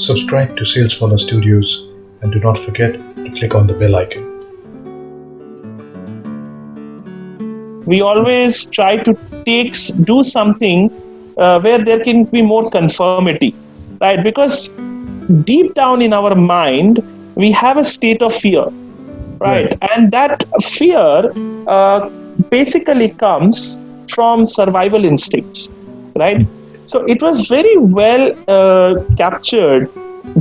subscribe to Sales Scholar Studios, and do not forget to click on the bell icon. We always try to do something where there can be more conformity, right? Because deep down in our mind, we have a state of fear, right? And that fear basically comes from survival instincts, right? So it was very well captured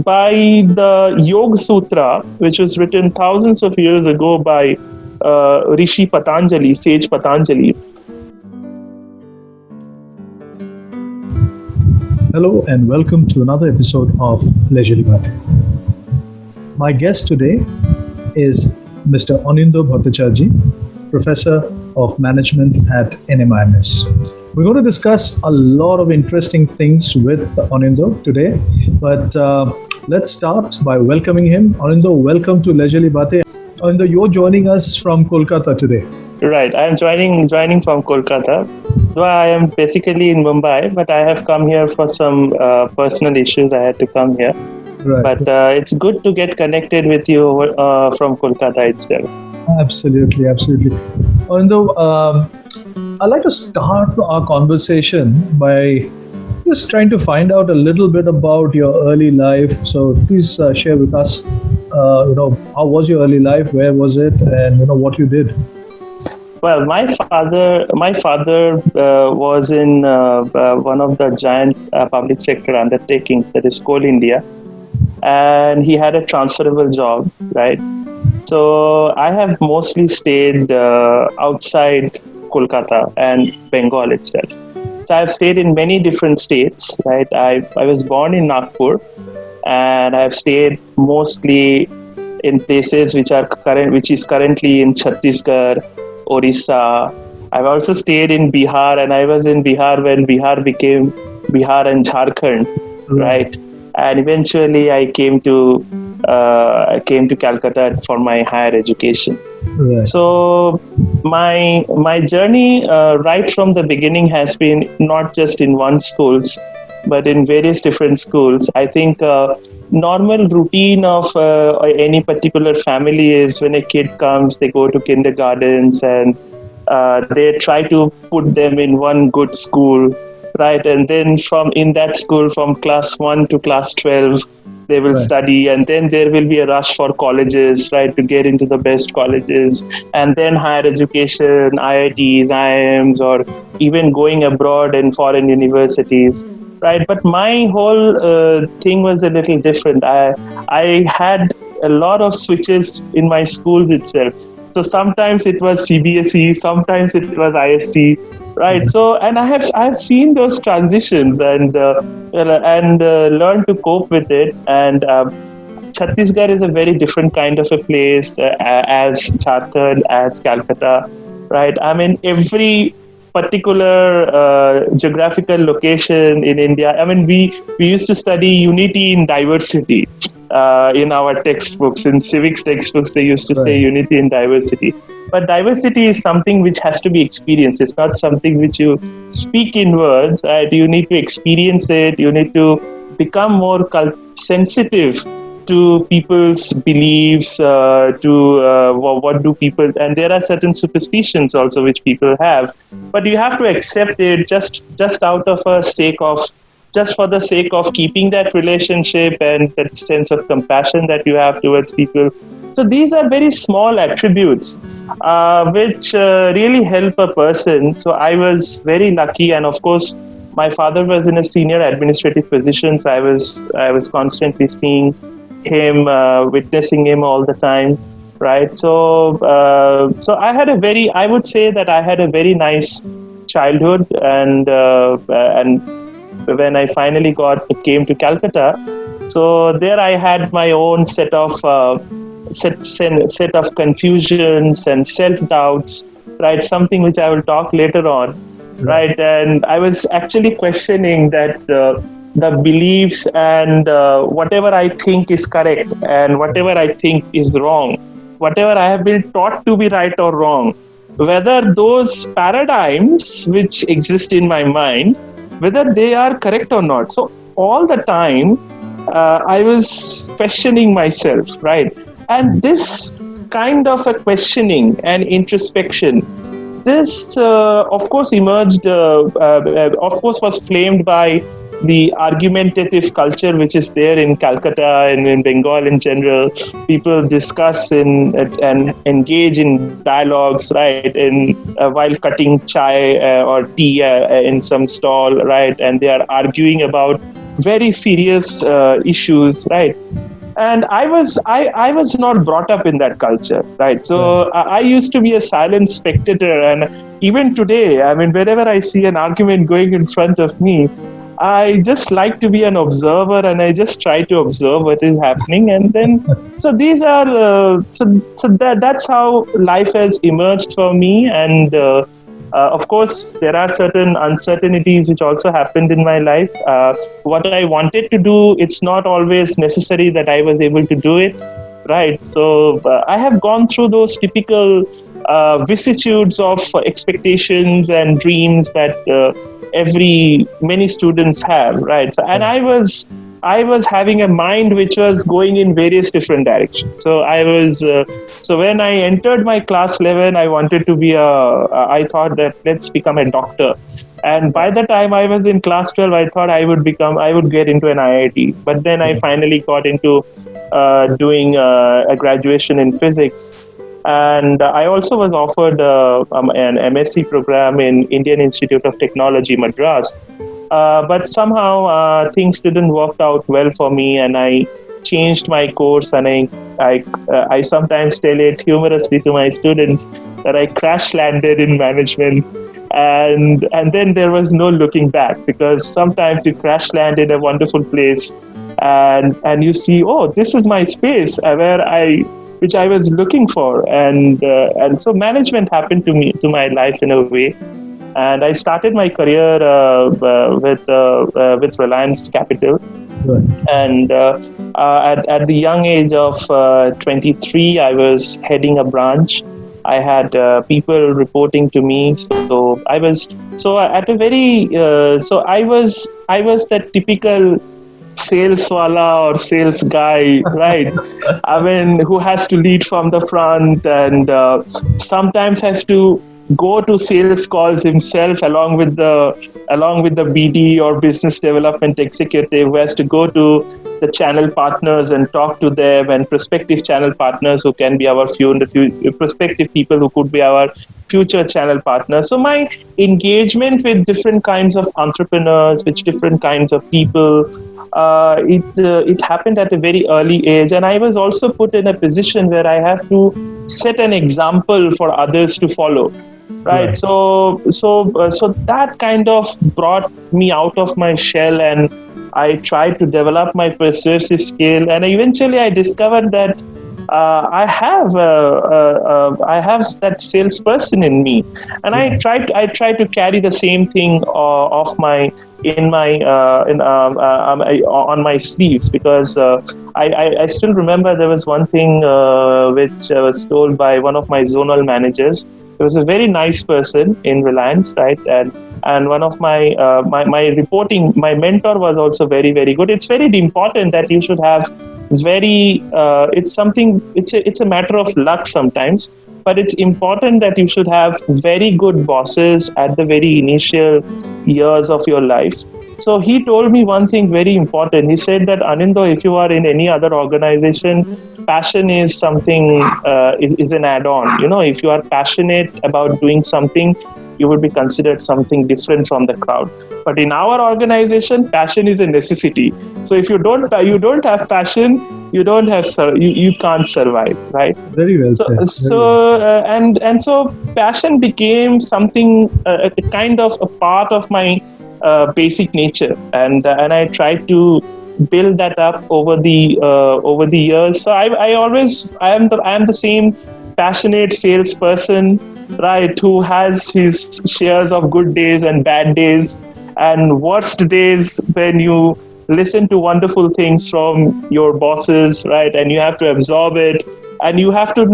by the Yoga Sutra, which was written thousands of years ago by Rishi Patanjali, sage Patanjali. Hello and welcome to another episode of Leisurely Baatein. My guest today is Mr. Anindo Bhattacharjee, Professor of Management at NMIMS. We're going to discuss a lot of interesting things with Anindo today, but let's start by welcoming him. Anindo, welcome to Leisurely Baatein. Anindo, you're joining us from Kolkata today. Right, I am joining from Kolkata. So I am basically in Mumbai, but I have come here for some personal issues. I had to come here. Right. But it's good to get connected with you from Kolkata itself. Absolutely. Anindo, I'd like to start our conversation by just trying to find out a little bit about your early life. So please share with us, how was your early life? Where was it? And, what you did? Well, my father was in one of the giant public sector undertakings, that is Coal India, and he had a transferable job, right? So I have mostly stayed outside Kolkata and Bengal itself. So I've stayed in many different states, right? I was born in Nagpur, and I've stayed mostly in places which is currently in Chhattisgarh, Orissa. I've also stayed in Bihar, and I was in Bihar when Bihar became Bihar and Jharkhand, right? And eventually I came to Calcutta for my higher education. Right. So my journey right from the beginning has been not just in one schools, but in various different schools. I think normal routine of any particular family is when a kid comes, they go to kindergartens and they try to put them in one good school, right? And then in that school, from class 1 to class 12, they will study, and then there will be a rush for colleges, right, to get into the best colleges, and then higher education, IITs, IIMs, or even going abroad in foreign universities, right? But my whole thing was a little different. I had a lot of switches in my schools itself. So sometimes it was CBSE, sometimes it was ISC, right? So, and I've seen those transitions and learned to cope with it. And Chhattisgarh is a very different kind of a place as Jharkhand, as Calcutta, right? I mean, every particular geographical location in India. I mean, we used to study unity in diversity. In our textbooks, in civics textbooks, they used to say unity in diversity. But diversity is something which has to be experienced. It's not something which you speak in words, right? You need to experience it. You need to become more sensitive to people's beliefs, what do people, and there are certain superstitions also which people have. But you have to accept it just out of just for the sake of keeping that relationship and that sense of compassion that you have towards people. So these are very small attributes which really help a person. So I was very lucky, and of course, my father was in a senior administrative position, so I was constantly seeing him, witnessing him all the time, right? So I would say that I had a very nice childhood, and when I finally came to Calcutta, so there I had my own set of confusions and self-doubts, right? Something which I will talk later on, right? And I was actually questioning that the beliefs and whatever I think is correct and whatever I think is wrong, whatever I have been taught to be right or wrong, whether those paradigms which exist in my mind, whether they are correct or not. So all the time, I was questioning myself, right? And this kind of a questioning and introspection, this, of course, emerged, of course, was flamed by the argumentative culture which is there in Calcutta and in Bengal in general. People discuss and engage in dialogues, right? In while cutting chai or tea in some stall, right? And they are arguing about very serious issues, right? And I was not brought up in that culture, right? So I used to be a silent spectator, and even today, I mean, whenever I see an argument going in front of me, I just like to be an observer, and I just try to observe what is happening, and then so these are that's how life has emerged for me. And of course, there are certain uncertainties which also happened in my life. What I wanted to do, it's not always necessary that I was able to do it, right? So I have gone through those typical vicissitudes of expectations and dreams that many students have, right? So, and I was having a mind which was going in various different directions. So so when I entered my class 11, I wanted to be I thought that let's become a doctor. And by the time I was in class 12, I thought I would get into an IIT. But then I finally got into doing a graduation in physics. And I also was offered an MSc program in Indian Institute of Technology, Madras. But somehow things didn't work out well for me, and I changed my course. And I sometimes tell it humorously to my students that I crash landed in management, and then there was no looking back, because sometimes you crash land in a wonderful place, and you see, oh, this is my space which I was looking for, and so management happened to my life in a way. And I started my career with Reliance Capital. Right. And at the young age of 23, I was heading a branch. I had people reporting to me. So I was that typical saleswala or sales guy, right? I mean, who has to lead from the front, and sometimes has to go to sales calls himself along with the BD or business development executive, who has to go to the channel partners and talk to them, and prospective channel partners who can be our prospective people who could be our future channel partners. So my engagement with different kinds of entrepreneurs, with different kinds of people, it happened at a very early age, and I was also put in a position where I have to set an example for others to follow. Right. So that kind of brought me out of my shell, and I tried to develop my persuasive skill, and eventually I discovered that I have that salesperson in me, and I try to carry the same thing on my sleeves, because I still remember there was one thing which was told by one of my zonal managers. He was a very nice person in Reliance, right? And one of my mentor was also very, very good. It's very important that you should have it's a matter of luck sometimes, but it's important that you should have very good bosses at the very initial years of your life. So he told me one thing very important. He said that, Anindo, if you are in any other organization, passion is something, is an add-on. You know, if you are passionate about doing something, you would be considered something different from the crowd. But in our organization, passion is a necessity. So if you don't have passion, you can't survive, right? Very well said. So passion became something, a kind of a part of my basic nature, and I tried to build that up over the years. So I am the same passionate salesperson, right, who has his shares of good days and bad days and worst days when you listen to wonderful things from your bosses, right, and you have to absorb it, and you have to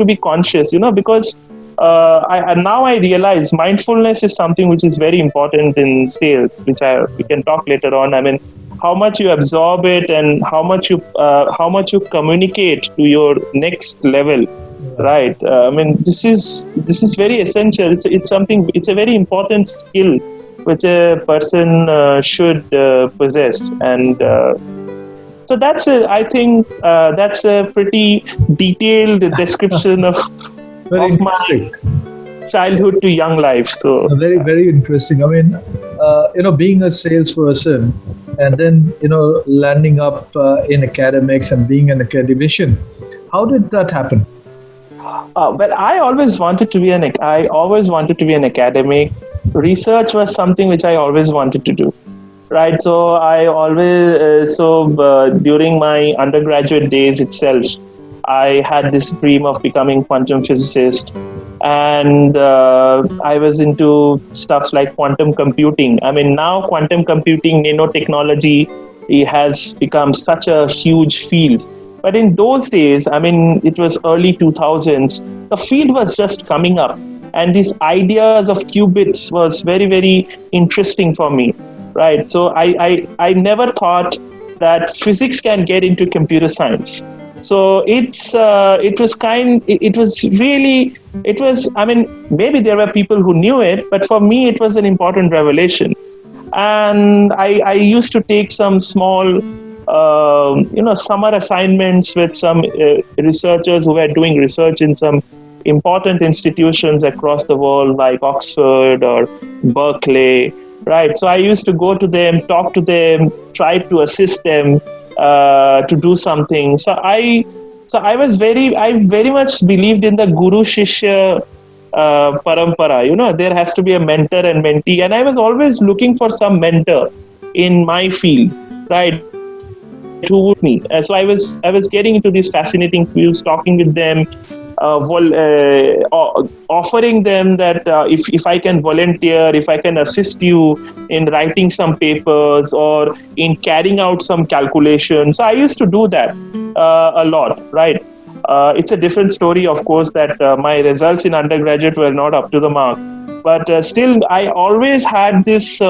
be conscious, because now I realize mindfulness is something which is very important in sales, which we can talk later on. I mean, how much you absorb it and how much you communicate to your next level, right? I mean, this is very essential. It's something. It's a very important skill which a person should possess, and so I think that's a pretty detailed description of Very of my interesting. childhood to young life. So Very, very interesting. I mean, being a salesperson and then, landing up in academics and being an academician, how did that happen? well, I always wanted to be an academic. Research was something which I always wanted to do. Right. So I always, during my undergraduate days itself, I had this dream of becoming quantum physicist. And I was into stuff like quantum computing. I mean, now quantum computing, nanotechnology, it has become such a huge field. But in those days, I mean, it was early 2000s, the field was just coming up. And these ideas of qubits was very, very interesting for me. Right. So I never thought that physics can get into computer science. So it was, I mean, maybe there were people who knew it, but for me, it was an important revelation. And I used to take some small, summer assignments with some researchers who were doing research in some important institutions across the world, like Oxford or Berkeley. Right. So I used to go to them, talk to them, try to assist them to do something. So I very much believed in the Guru Shishya parampara. There has to be a mentor and mentee. And I was always looking for some mentor in my field, right? Who would me? So I was getting into these fascinating fields, talking with them, offering them that if I can volunteer, if I can assist you in writing some papers or in carrying out some calculations. So I used to do that a lot, right? It's a different story, of course, that my results in undergraduate were not up to the mark. But still, I always had this,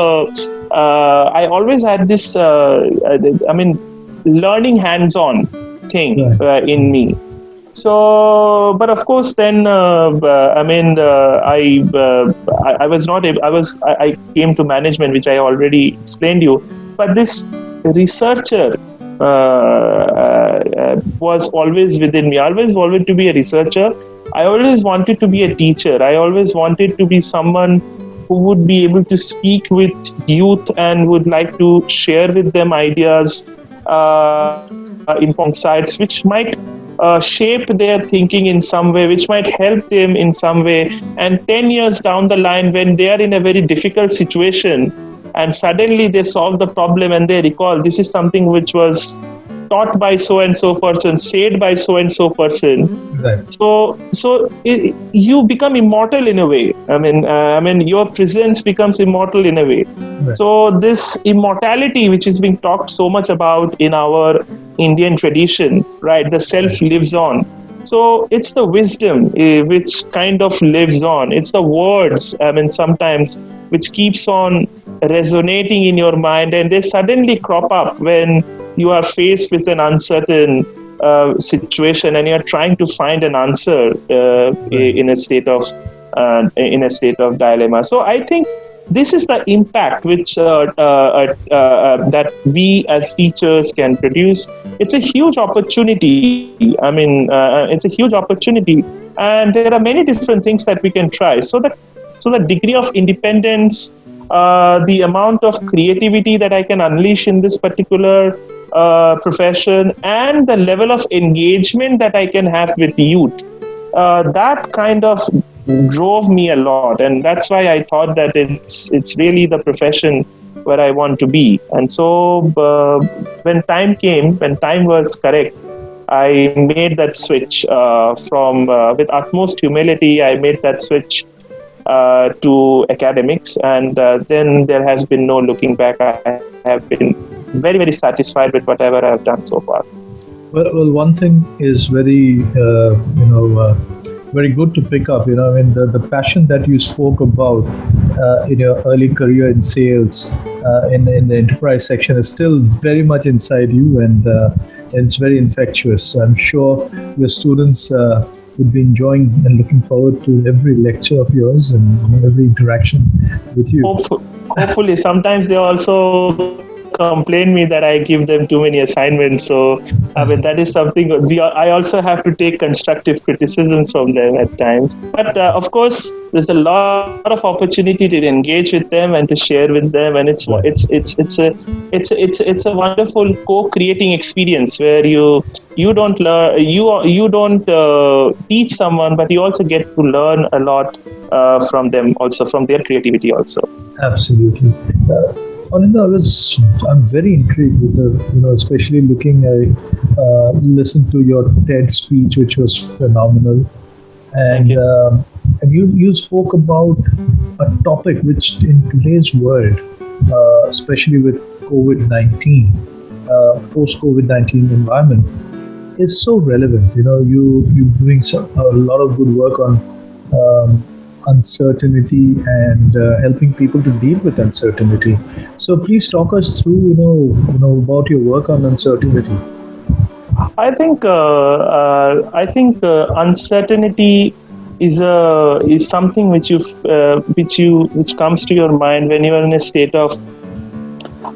learning hands-on thing in me. So, but of course, then I came to management, which I already explained you. But this researcher was always within me. I always wanted to be a researcher. I always wanted to be a teacher. I always wanted to be someone who would be able to speak with youth and would like to share with them ideas, insights, which might shape their thinking in some way, which might help them in some way. And 10 years down the line, when they are in a very difficult situation and suddenly they solve the problem and they recall this is something which was taught by so-and-so person, said by so-and-so person. Right. You become immortal in a way. I mean, your presence becomes immortal in a way. Right. So this immortality, which is being talked so much about in our Indian tradition, right? The self lives on. So it's the wisdom which kind of lives on. It's the words, sometimes which keeps on resonating in your mind, and they suddenly crop up when you are faced with an uncertain situation and you're trying to find an answer in a state of dilemma. So I think this is the impact which that we as teachers can produce. It's a huge opportunity. It's a huge opportunity, and there are many different things that we can try. So the degree of independence, the amount of creativity that I can unleash in this particular profession, and the level of engagement that I can have with youth, that kind of drove me a lot, and that's why I thought that it's really the profession where I want to be. And so when time was correct, I made that switch from with utmost humility. I made that switch to academics, and then there has been no looking back. I have been very, very satisfied with whatever I have done so far. Well, one thing is very, very good to pick up. I mean, the passion that you spoke about in your early career in sales, in the enterprise section, is still very much inside you, and it's very infectious. I'm sure your students would be enjoying and looking forward to every lecture of yours and every interaction with you. Hopefully, sometimes they also complain me that I give them too many assignments. So, I mean, that is something I also have to take constructive criticisms from them at times. But of course, there's a lot of opportunity to engage with them and to share with them, and it's a wonderful co-creating experience where you don't learn, you don't teach someone, but you also get to learn a lot from them, also from their creativity also. Absolutely. Ananda, I'm very intrigued with especially looking. I listened to your TED speech, which was phenomenal, and you spoke about a topic which in today's world, especially with COVID-19, post-COVID-19 environment, is so relevant. You're doing a lot of good work on uncertainty and helping people to deal with uncertainty. So please talk us through, about your work on uncertainty. I think uncertainty is something which comes to your mind when you are in a state of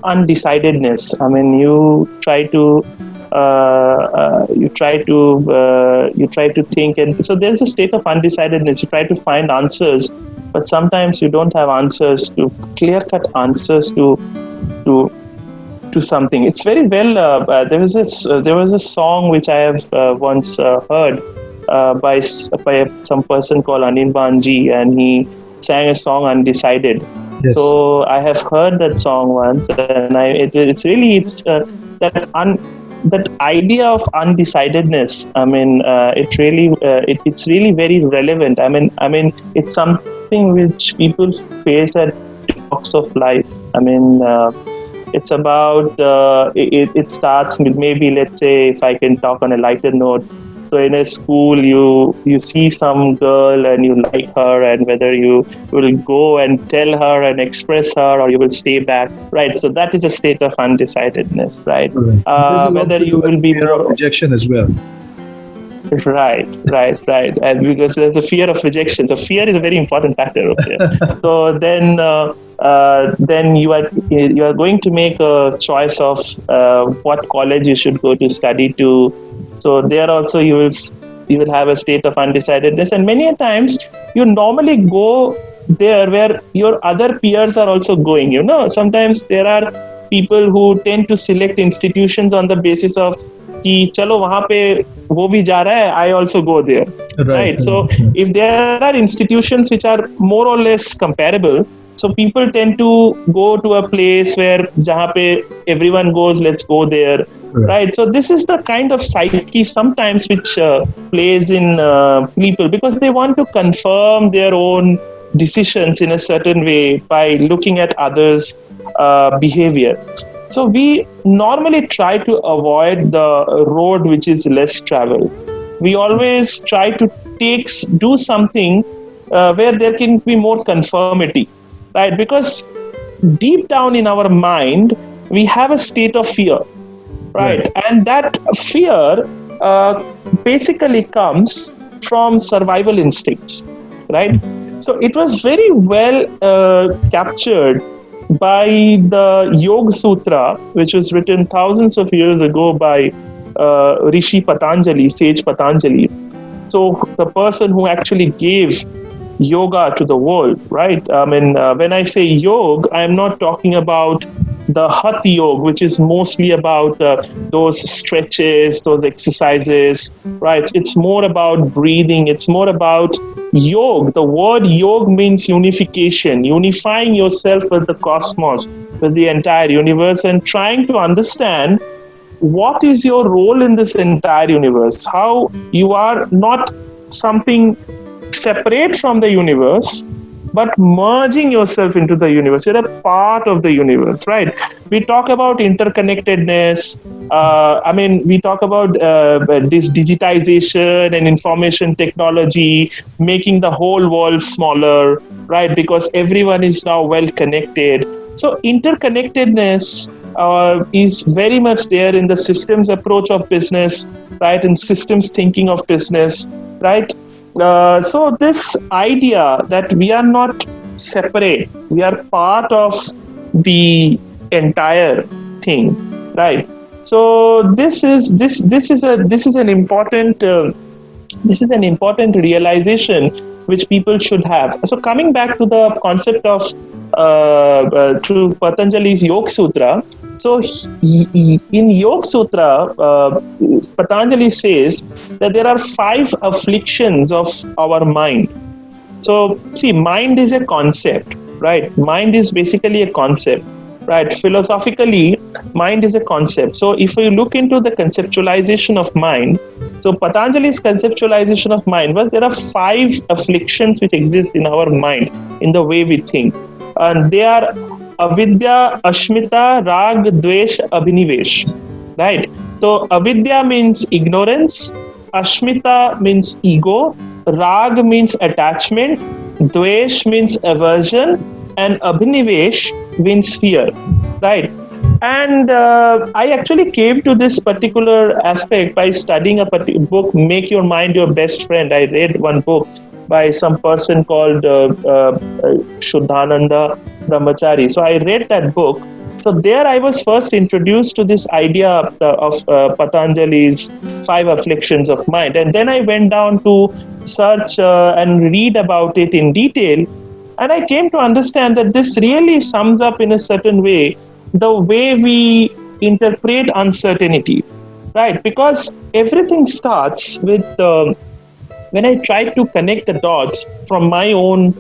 undecidedness. I mean, you try to think, and so there's a state of undecidedness. You try to find answers, but sometimes you don't have answers, to clear-cut answers to something. It's very well. There was a song which I have once heard by some person called Anil Banji, and he sang a song Undecided. Yes. So I have heard that song once, and that idea of undecidedness. I mean, it's really very relevant. I mean, it's something which people face at walks of life. I mean, it's about. It starts with, maybe, let's say, if I can talk on a lighter note. So in a school, you see some girl and you like her, and whether you will go and tell her and express her, or you will stay back, right? So that is a state of undecidedness, right? Whether you will be more rejection as well. Right, and because there's a fear of rejection. So fear is a very important factor over there. So then you are going to make a choice of what college you should go to study to. So there also you will have a state of undecidedness, and many a times you normally go there where your other peers are also going. Sometimes there are people who tend to select institutions on the basis of कि चलो वहाँ पे वो भी जा रहा है, I also go there, right? So if there are institutions which are more or less comparable, so people tend to go to a place where जहाँ पे everyone goes, let's go there, right? So this is the kind of psyche sometimes which plays in people, because they want to confirm their own decisions in a certain way by looking at others' behavior. So we normally try to avoid the road which is less traveled. We always try to do something where there can be more conformity, right? Because deep down in our mind, we have a state of fear, right? And that fear basically comes from survival instincts, right? So it was very well captured by the Yoga Sutra, which was written thousands of years ago by Rishi Patanjali, sage Patanjali. So the person who actually gave yoga to the world, right? I mean, when I say yoga, I'm not talking about the Hatha Yoga, which is mostly about those stretches, those exercises, right? It's more about breathing. It's more about yoga. The word yoga means unification, unifying yourself with the cosmos, with the entire universe, and trying to understand what is your role in this entire universe, how you are not something separate from the universe, but merging yourself into the universe. You're a part of the universe, right? We talk about interconnectedness. We talk about this digitization and information technology, making the whole world smaller, right? Because everyone is now well connected. So interconnectedness is very much there in the systems approach of business, right? And systems thinking of business, right? So this idea that we are not separate, we are part of the entire thing, right? So this is an important realization which people should have. So coming back to the concept of to Patanjali's Yoga Sutra. So in Yoga Sutra, Patanjali says that there are 5 afflictions of our mind. So see, mind is a concept, right? Mind is basically a concept, right? Philosophically, mind is a concept. So if we look into the conceptualization of mind, so Patanjali's conceptualization of mind was there are 5 afflictions which exist in our mind in the way we think. And they are avidya, ashmita, rag, dvesh, abhinivesh, right? So avidya means ignorance, ashmita means ego, rag means attachment, dvesh means aversion, and abhinivesh means fear, right? And I actually came to this particular aspect by studying a book, Make Your Mind Your Best Friend. I read one book by some person called Shuddhananda Brahmachari. So I read that book. So there I was first introduced to this idea of Patanjali's 5 afflictions of mind. And then I went down to search and read about it in detail. And I came to understand that this really sums up in a certain way the way we interpret uncertainty, right? Because everything starts with when I try to connect the dots from my own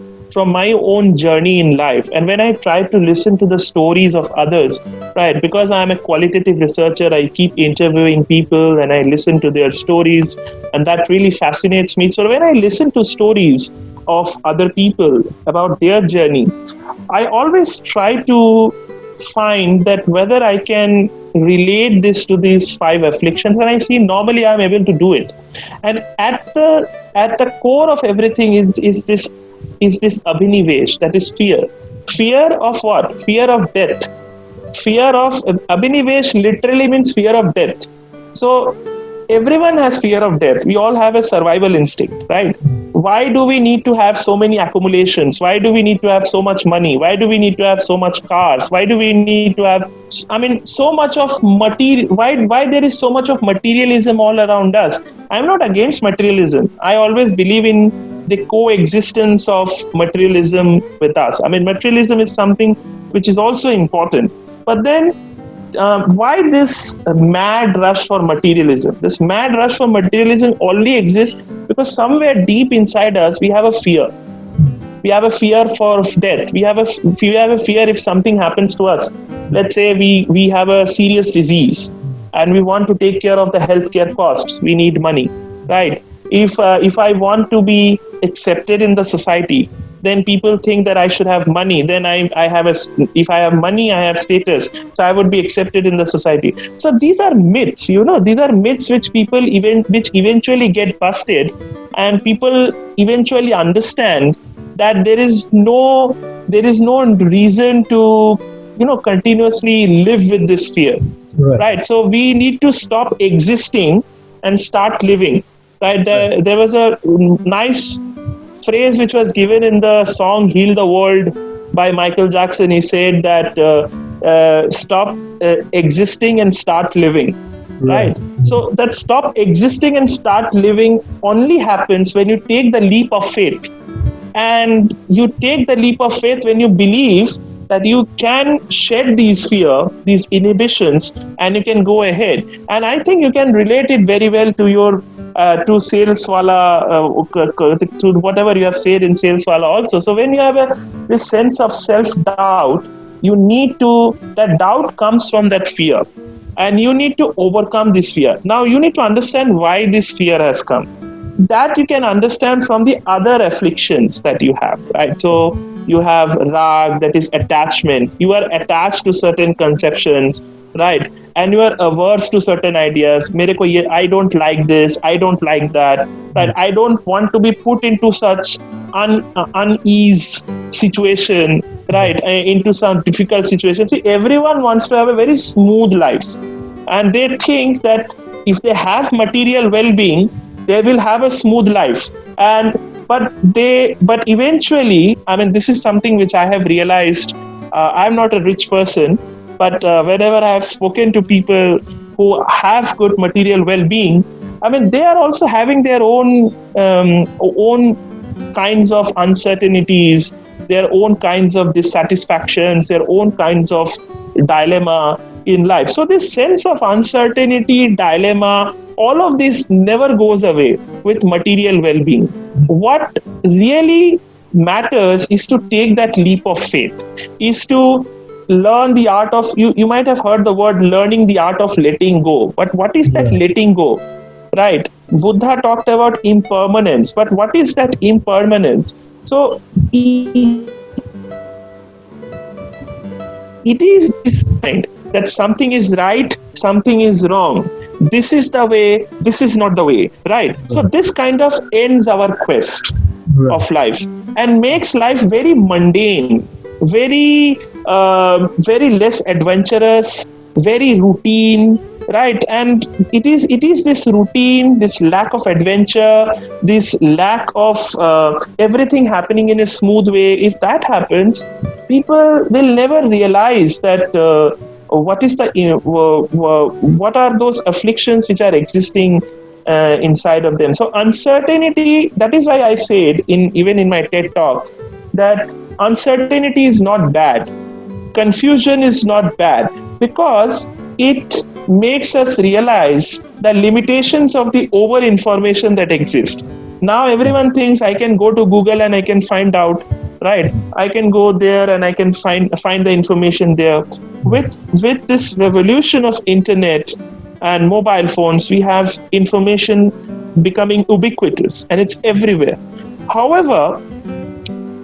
journey in life, and when I try to listen to the stories of others, right? Because I'm a qualitative researcher, I keep interviewing people and I listen to their stories, and that really fascinates me. So when I listen to stories of other people about their journey, I always try to find that whether I can relate this to these 5 afflictions, and I see normally I'm able to do it. And at the core of everything is this abhinivesh, that is fear. Fear of what? Fear of death. Fear of abhinivesh literally means fear of death. So everyone has fear of death. We all have a survival instinct, right? Why do we need to have so many accumulations? Why do we need to have so much money? Why do we need to have so much cars? Why do we need to have, so much of material? Why there is so much of materialism all around us? I'm not against materialism. I always believe in the coexistence of materialism with us. Materialism is something which is also important. But then why this mad rush for materialism? This mad rush for materialism only exists because somewhere deep inside us we have a fear. We have a fear for death. We have a fear if something happens to us. Let's say we have a serious disease and we want to take care of the healthcare costs. We need money, right? If I want to be accepted in the society, then people think that I should have money. Then if I have money, I have status. So I would be accepted in the society. So these are myths, these are myths which which eventually get busted, and people eventually understand that there is no reason to, continuously live with this fear. Right? So we need to stop existing and start living. Right? There was a nice phrase which was given in the song Heal the World by Michael Jackson. He said that stop existing and start living, right? So that stop existing and start living only happens when you take the leap of faith. And you take the leap of faith when you believe that you can shed these fear, these inhibitions, and you can go ahead. And I think you can relate it very well to your to Saleswala, to whatever you have said in Saleswala also. So when you have this sense of self-doubt, that doubt comes from that fear. And you need to overcome this fear. Now you need to understand why this fear has come. that you can understand from the other afflictions that you have, right? So you have rag, that is attachment. You are attached to certain conceptions, right? And you are averse to certain ideas. I don't like this, I don't like that, right? I don't want to be put into such unease situation, right? Into some difficult situation. See, everyone wants to have a very smooth life, and they think that if they have material well-being, they will have a smooth life. And but eventually, I mean, this is something which I have realized. I'm not a rich person, but whenever I have spoken to people who have good material well-being, I mean, they are also having their own kinds of uncertainties, their own kinds of dissatisfactions, their own kinds of dilemma in life. So this sense of uncertainty, dilemma, all of this never goes away with material well-being. What really matters is to take that leap of faith, is to learn the art of, you might have heard the word learning the art of letting go. But what is that letting go? Right? Buddha talked about impermanence, but what is that impermanence? So it is this kind that something is right, something is wrong. This is the way, this is not the way, right? So this kind of ends our quest of life and makes life very mundane, very less adventurous, very routine, right? And it is this routine, this lack of adventure, this lack of everything happening in a smooth way. If that happens, people will never realize that what are those afflictions which are existing inside of them. So uncertainty, that is why I said even in my TED talk that uncertainty is not bad, confusion is not bad, because it makes us realize the limitations of the over information that exists. Now everyone thinks I can go to Google and I can find out, right? I can go there and I can find the information there. With this revolution of internet and mobile phones, we have information becoming ubiquitous and it's everywhere. However,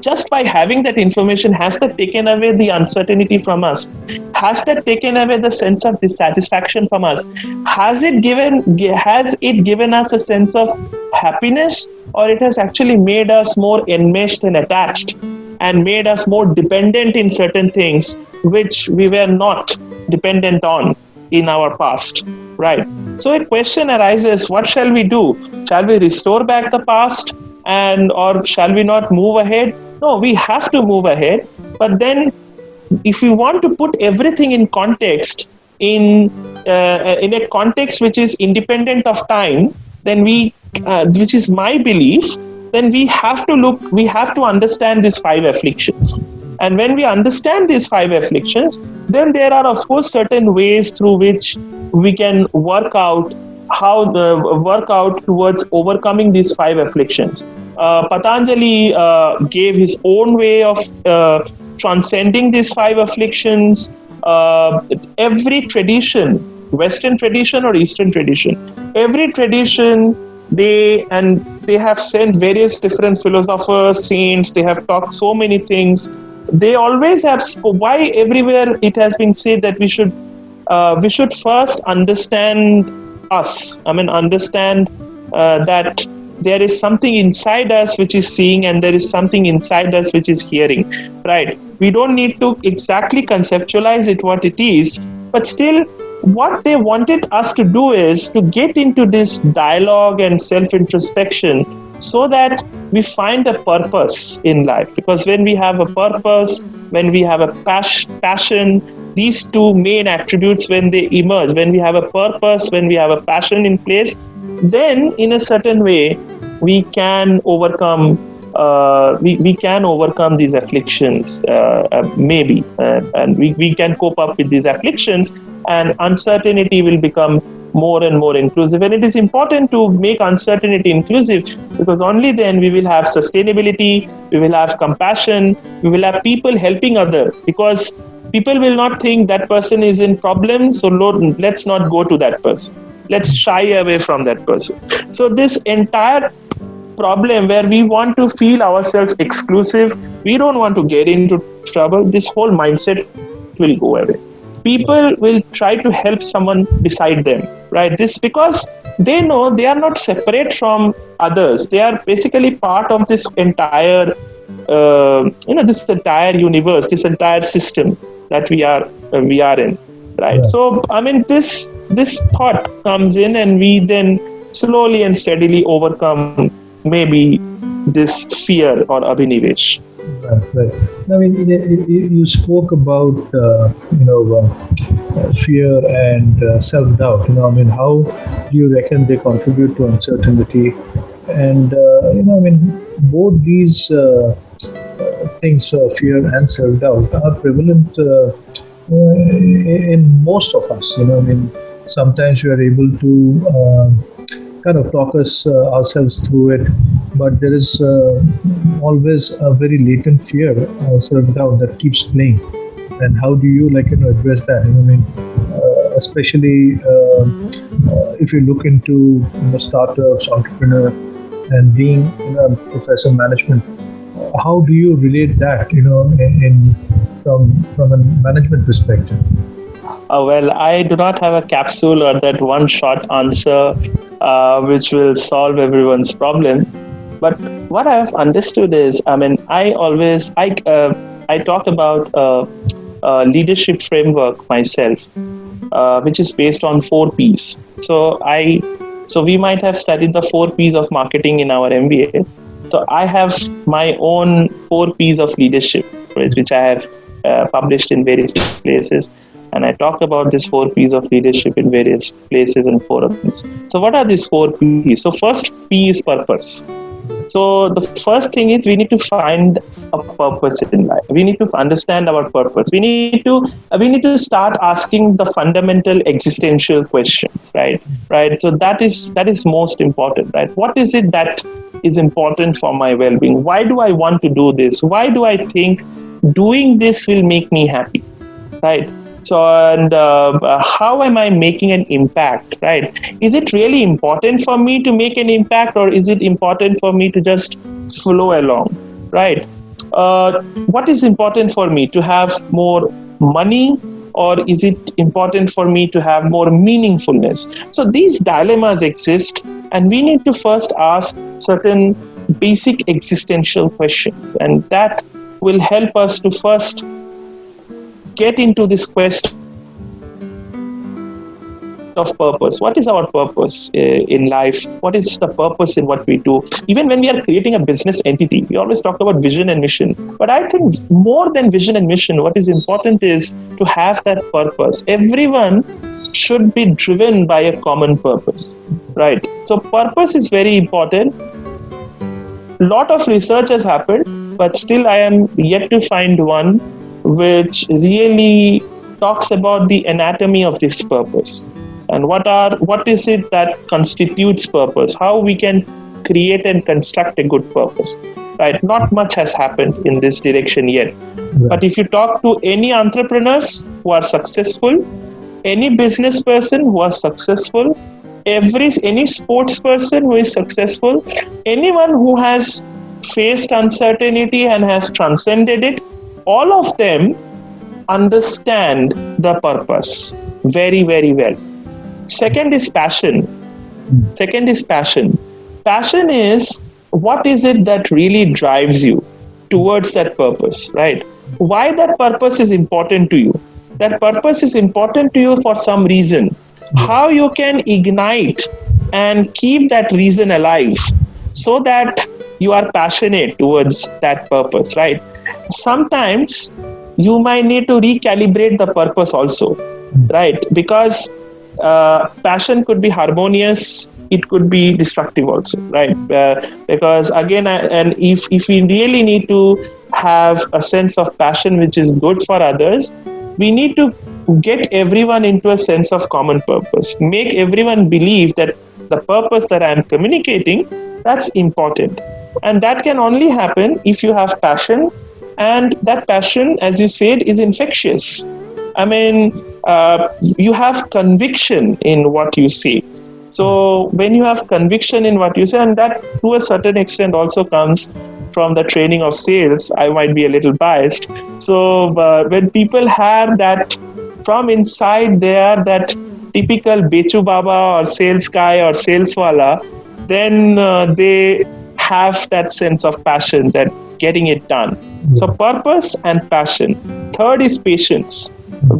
just by having that information, has that taken away the uncertainty from us? Has that taken away the sense of dissatisfaction from us? Has it given us a sense of happiness, or it has actually made us more enmeshed and attached and made us more dependent in certain things which we were not dependent on in our past, right? So a question arises, what shall we do? Shall we restore back the past, or shall we not move ahead? No, we have to move ahead. But then if we want to put everything in context, in a context which is independent of time, then which is my belief, then we have to understand these 5 afflictions. And when we understand these 5 afflictions, then there are, of course, certain ways through which we can work out towards overcoming these 5 afflictions. Patanjali gave his own way of transcending these 5 afflictions. Every tradition, Western tradition or Eastern tradition, every tradition, they have sent various different philosophers, saints, they have taught so many things. They always have, why everywhere it has been said that we should first understand us. I mean, understand that there is something inside us which is seeing, and there is something inside us which is hearing, right? We don't need to exactly conceptualize it what it is, but still what they wanted us to do is to get into this dialogue and self-introspection so that we find a purpose in life. Because when we have a purpose, when we have a passion, these 2 main attributes, when they emerge, when we have a purpose, when we have a passion in place, then in a certain way we can overcome these afflictions, maybe, and we can cope up with these afflictions, and uncertainty will become more and more inclusive. And it is important to make uncertainty inclusive, because only then we will have sustainability, we will have compassion, we will have people helping others, because people will not think that person is in problem, so let's not go to that person. Let's shy away from that person. So this entire problem where we want to feel ourselves exclusive, we don't want to get into trouble, this whole mindset will go away. People will try to help someone beside them, right? This because they know they are not separate from others. They are basically part of this entire, this entire universe, this entire system that we are in, right? So, I mean, this thought comes in, and we then slowly and steadily overcome maybe this fear or abhinivesh. Right. I mean, you spoke about fear and self-doubt. I mean, how do you reckon they contribute to uncertainty? And both these things, fear and self-doubt, are prevalent in most of us. Sometimes we are able to kind of talk ourselves through it, but there is always a very latent fear or self-doubt that keeps playing. And how do you address that? Especially if you look into startups, entrepreneur, and being a professor of management, how do you relate that from a management perspective? Well, I do not have a capsule or that one short answer which will solve everyone's problem. But what I have understood is, I talk about a leadership framework myself, which is based on 4 Ps. So we might have studied the 4 Ps of marketing in our MBA. So I have my own 4 Ps of leadership, which I have published in various places. And I talk about these 4 Ps of leadership in various places and forums. So what are these 4 Ps? So first P is purpose. So the first thing is we need to find a purpose in life. We need to understand our purpose. We need to start asking the fundamental existential questions, right? So that is most important, right? What is it that is important for my well-being? Why do I want to do this? Why do I think doing this will make me happy, right? So, and how am I making an impact, right? Is it really important for me to make an impact, or is it important for me to just flow along, right? What is important for me? To have more money, or is it important for me to have more meaningfulness? So these dilemmas exist, and we need to first ask certain basic existential questions, and that will help us to first get into this quest of purpose. What is our purpose in life? What is the purpose in what we do? Even when we are creating a business entity, we always talk about vision and mission. But I think more than vision and mission, what is important is to have that purpose. Everyone should be driven by a common purpose, right? So purpose is very important. A lot of research has happened, but still I am yet to find one which really talks about the anatomy of this purpose and what is it that constitutes purpose, how we can create and construct a good purpose, right? Not much has happened in this direction yet. Right. But if you talk to any entrepreneurs who are successful, any business person who are successful, any sports person who is successful, anyone who has faced uncertainty and has transcended it, all of them understand the purpose very, very well. Second is passion. Passion is what is it that really drives you towards that purpose, right? Why that purpose is important to you. That purpose is important to you for some reason. How you can ignite and keep that reason alive so that you are passionate towards that purpose, right? Sometimes you might need to recalibrate the purpose also, right? Because passion could be harmonious, it could be destructive also, right? Because again, and if we really need to have a sense of passion which is good for others, we need to get everyone into a sense of common purpose. Make everyone believe that the purpose that I am communicating, that's important. And that can only happen if you have passion. And that passion, as you said, is infectious. I mean, you have conviction in what you say. So when you have conviction in what you say, and that to a certain extent also comes from the training of sales, I might be a little biased. So when people have that from inside there, that typical Bechu Baba or sales guy or sales wala, then they have that sense of passion, that getting it done. So purpose and passion. Third is patience.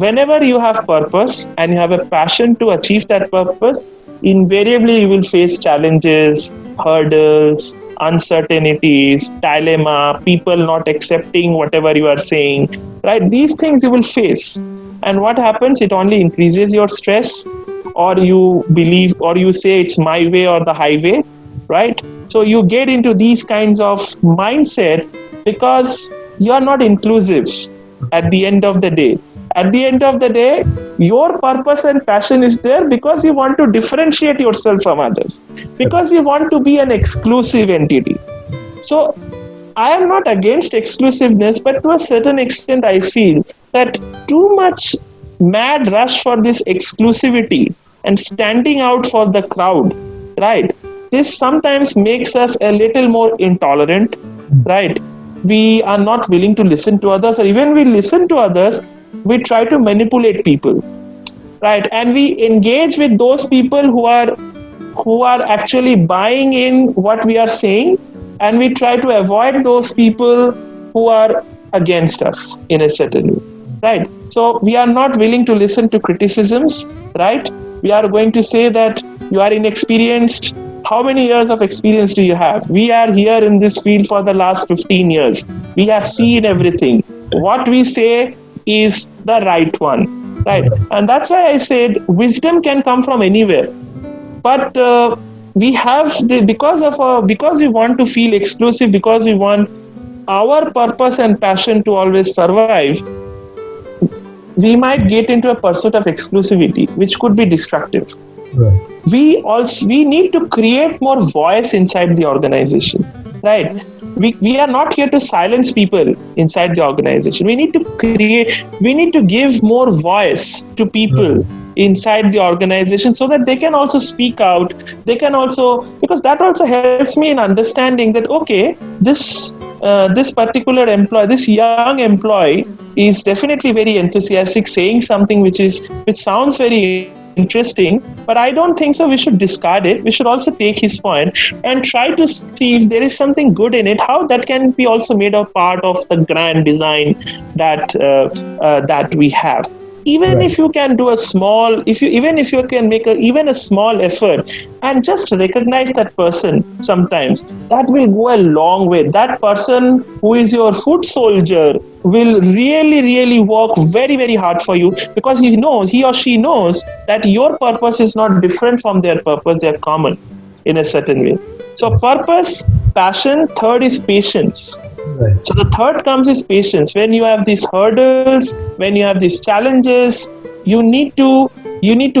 Whenever you have purpose and you have a passion to achieve that purpose, invariably you will face challenges, hurdles, uncertainties, dilemma, people not accepting whatever you are saying, right? These things you will face. And what happens? It only increases your stress, or you believe, or you say it's my way or the highway, right? So you get into these kinds of mindset because you are not inclusive at the end of the day. At the end of the day, your purpose and passion is there because you want to differentiate yourself from others, because you want to be an exclusive entity. So I am not against exclusiveness, but to a certain extent, I feel that too much mad rush for this exclusivity and standing out for the crowd, right? This sometimes makes us a little more intolerant, right? We are not willing to listen to others, or even we listen to others, we try to manipulate people, right? And we engage with those people who are actually buying in what we are saying, and we try to avoid those people who are against us in a certain way, right? So we are not willing to listen to criticisms, right? We are going to say that you are inexperienced. How many years of experience do you have? We are here in this field for the last 15 years. We have seen everything. What we say is the right one, right? And that's why I said wisdom can come from anywhere. But we have because we want to feel exclusive, because we want our purpose and passion to always survive, we might get into a pursuit of exclusivity, which could be destructive. Right. We need to create more voice inside the organization, right? We are not here to silence people inside the organization. We need to give more voice to people inside the organization so that they can also speak out. They can also, because that also helps me in understanding that, okay, this particular employee, this young employee is definitely very enthusiastic, saying something which sounds very interesting, but I don't think so we should discard it. We should also take his point and try to see if there is something good in it, how that can be also made a part of the grand design that we have. Even if you can do a small, even if you can make even a small effort and just recognize that person sometimes, that will go a long way. That person who is your foot soldier will really, really work very, very hard for you, because he or she knows that your purpose is not different from their purpose. They're common in a certain way. So purpose, passion, third is patience. Right. So the third comes is patience. When you have these hurdles, when you have these challenges, you need to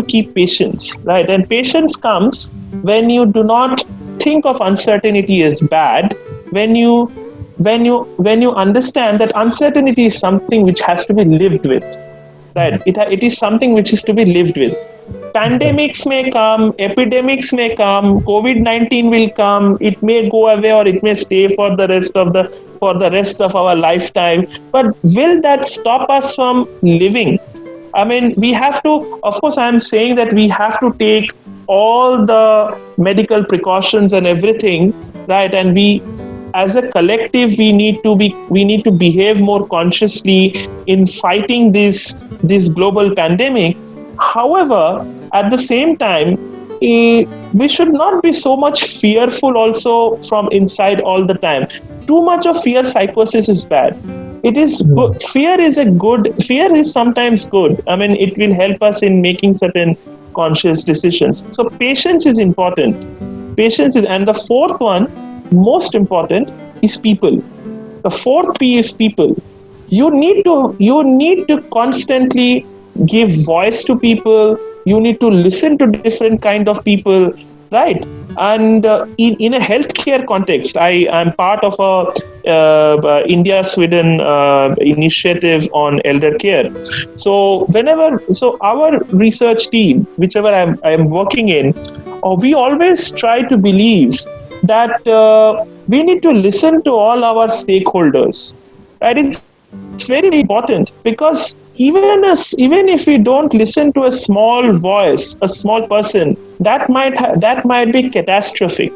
keep patience, right? And patience comes when you do not think of uncertainty as bad. When you understand that uncertainty is something which has to be lived with, right? It is something which is to be lived with. Pandemics may come, epidemics may come, COVID-19 will come, it may go away or it may stay for the rest of our lifetime. But will that stop us from living? I mean, we have to, of course, I'm saying that we have to take all the medical precautions and everything, right? And we, as a collective, we need to behave more consciously in fighting this global pandemic. However, at the same time, we should not be so much fearful also from inside all the time. Too much of fear psychosis is bad. It is good. Fear is sometimes good. I mean, it will help us in making certain conscious decisions. So patience is important. And the fourth one, most important, is people. The fourth P is people. You need to constantly give voice to people. You need to listen to different kind of people, right? And in a healthcare context, I am part of a India-Sweden initiative on elder care. So our research team, whichever I am working in, we always try to believe that we need to listen to all our stakeholders. Right? It's very important, because even if we don't listen to a small voice, a small person, that might be catastrophic.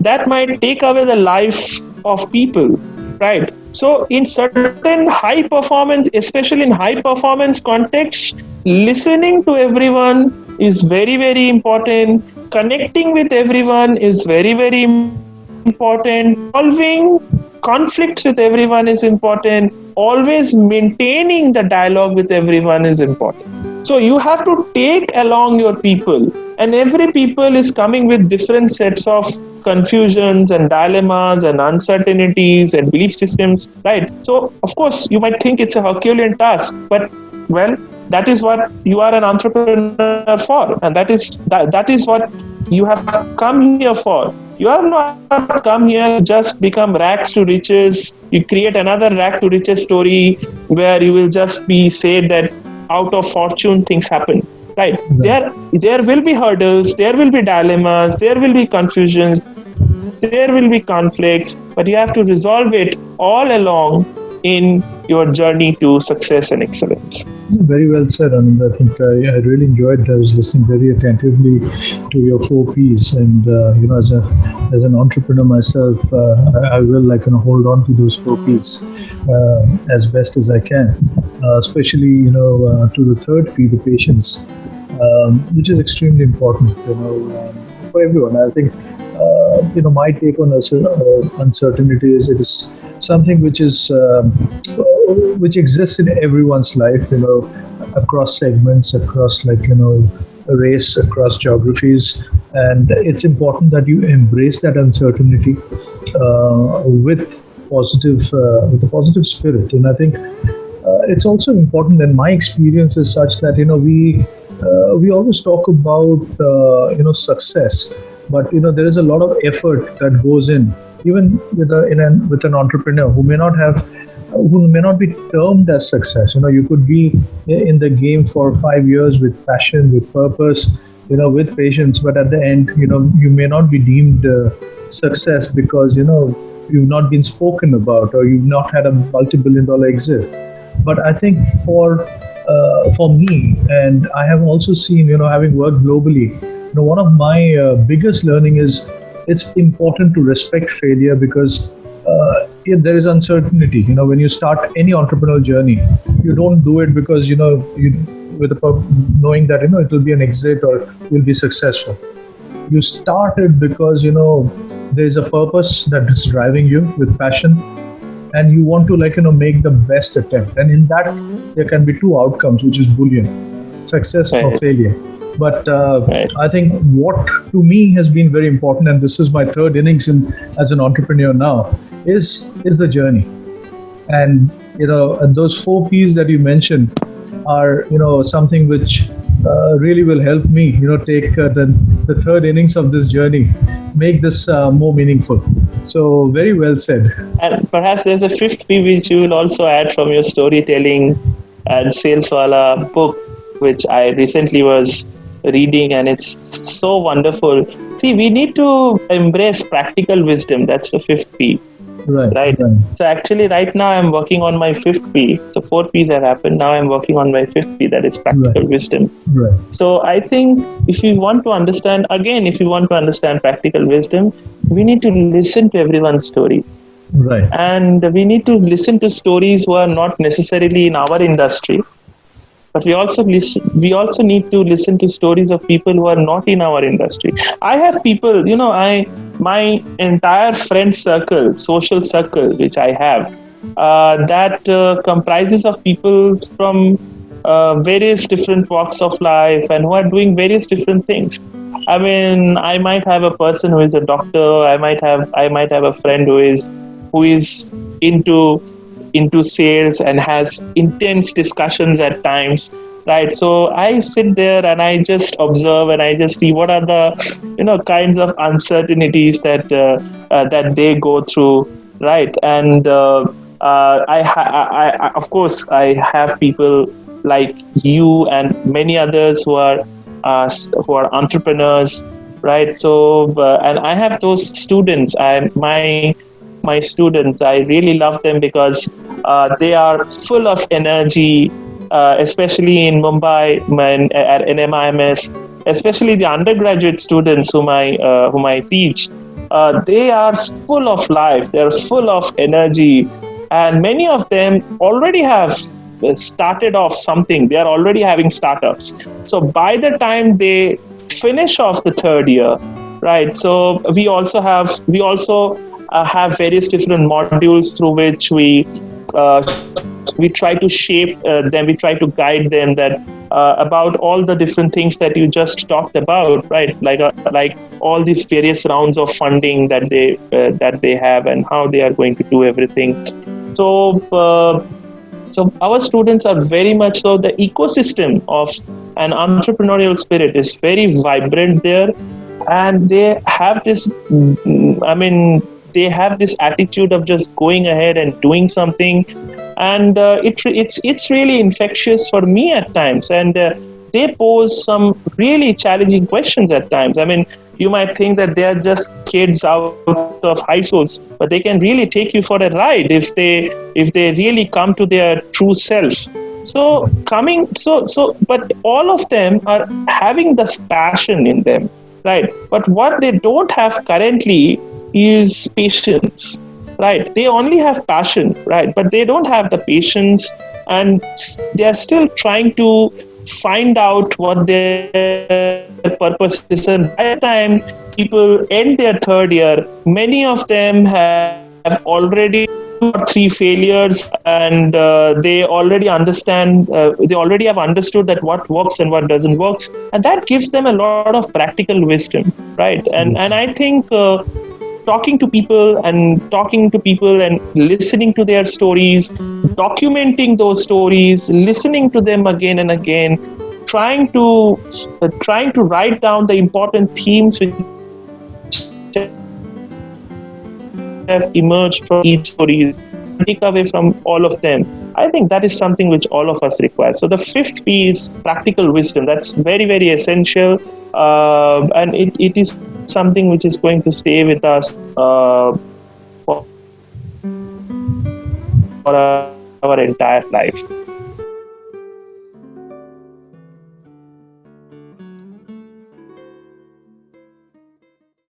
That might take away the life of people, right? So in certain high performance, especially in high performance context, listening to everyone is very, very important. Connecting with everyone is very, very important. Solving conflicts with everyone is important. Always maintaining the dialogue with everyone is important. So you have to take along your people, and every people is coming with different sets of confusions and dilemmas and uncertainties and belief systems, right? So of course you might think it's a Herculean task, but well, that is what you are an entrepreneur for, and that is what you have come here for. You have not come here to just become rags to riches. You create another rag to riches story where you will just be said that out of fortune things happen. Right. There will be hurdles, there will be dilemmas, there will be confusions, there will be conflicts, but you have to resolve it all along in your journey to success and excellence. Very well said. I mean, I think I really enjoyed. I was listening very attentively to your 4Ps, and as an entrepreneur myself, I will hold on to those 4Ps as best as I can, especially to the third P, the patience, which is extremely important. For everyone. I think my take on uncertainty is it is something which is which exists in everyone's life, across segments, across a race, across geographies, and it's important that you embrace that uncertainty with a positive spirit. And I think it's also important, and my experience is such that we always talk about success, but there is a lot of effort that goes in, even with an entrepreneur who may not be termed as success. You could be in the game for 5 years with passion, with purpose, with patience, but at the end, you may not be deemed success because you've not been spoken about, or you've not had a multi-billion-dollar exit. But I think for me, and I have also seen, having worked globally, one of my biggest learning is it's important to respect failure, because there is uncertainty. When you start any entrepreneurial journey, you don't do it because knowing that it will be an exit or you'll be successful. You start it because there is a purpose that is driving you with passion, and you want to make the best attempt. And in that, there can be two outcomes, which is Boolean: success or failure. But I think what to me has been very important, and this is my third innings as an entrepreneur now, is the journey. And those 4Ps that you mentioned are something which really will help me take the third innings of this journey, make this more meaningful. So very well said. And perhaps there's a fifth P which you will also add from your storytelling and Saleswala book, which I recently was reading, and it's so wonderful. See, we need to embrace practical wisdom. That's the fifth P. Right. So actually right now I'm working on my fifth P. So 4 Ps have happened. Now I'm working on my fifth P, that is practical wisdom. Right. So I think if you want to understand practical wisdom, we need to listen to everyone's story. Right. And we need to listen to stories who are not necessarily in our industry. But we also need to listen to stories of people who are not in our industry. I have people, my entire friend circle, social circle, which I have, that comprises of people from various different walks of life and who are doing various different things. I mean, I might have a person who is a doctor. I might have a friend who is into sales and has intense discussions at times, right? So I sit there and I just observe and I just see what are the kinds of uncertainties that they go through, right? And I of course I have people like you and many others who are entrepreneurs, right? So, and I have those students. My students. I really love them because they are full of energy, especially in Mumbai at NMIMS, especially the undergraduate students whom I teach. They are full of life. They are full of energy, and many of them already have started off something. They are already having startups. So by the time they finish off the third year, right? So we also have various different modules through which we try to shape them, we try to guide them that about all the different things that you just talked about, right? Like all these various rounds of funding that they have and how they are going to do everything. So so our students are very much so, the ecosystem of an entrepreneurial spirit is very vibrant there, and they have this. I mean, they have this attitude of just going ahead and doing something, and it's really infectious for me at times, and they pose some really challenging questions at times. I mean, you might think that they are just kids out of high schools, but they can really take you for a ride if they really come to their true self. But all of them are having this passion in them, right? But what they don't have currently is patience, right? They only have passion, right? But they don't have the patience, and they are still trying to find out what their purpose is. And by the time people end their third year, many of them have already 2 or 3 failures, and they already understand, they already have understood that what works and what doesn't work, and that gives them a lot of practical wisdom, right? And I think talking to people and listening to their stories, documenting those stories, listening to them again and again, trying to write down the important themes which have emerged from each story, take away from all of them. I think that is something which all of us require. So the fifth P is practical wisdom. That's very, very essential, and it is something which is going to stay with us for our entire life.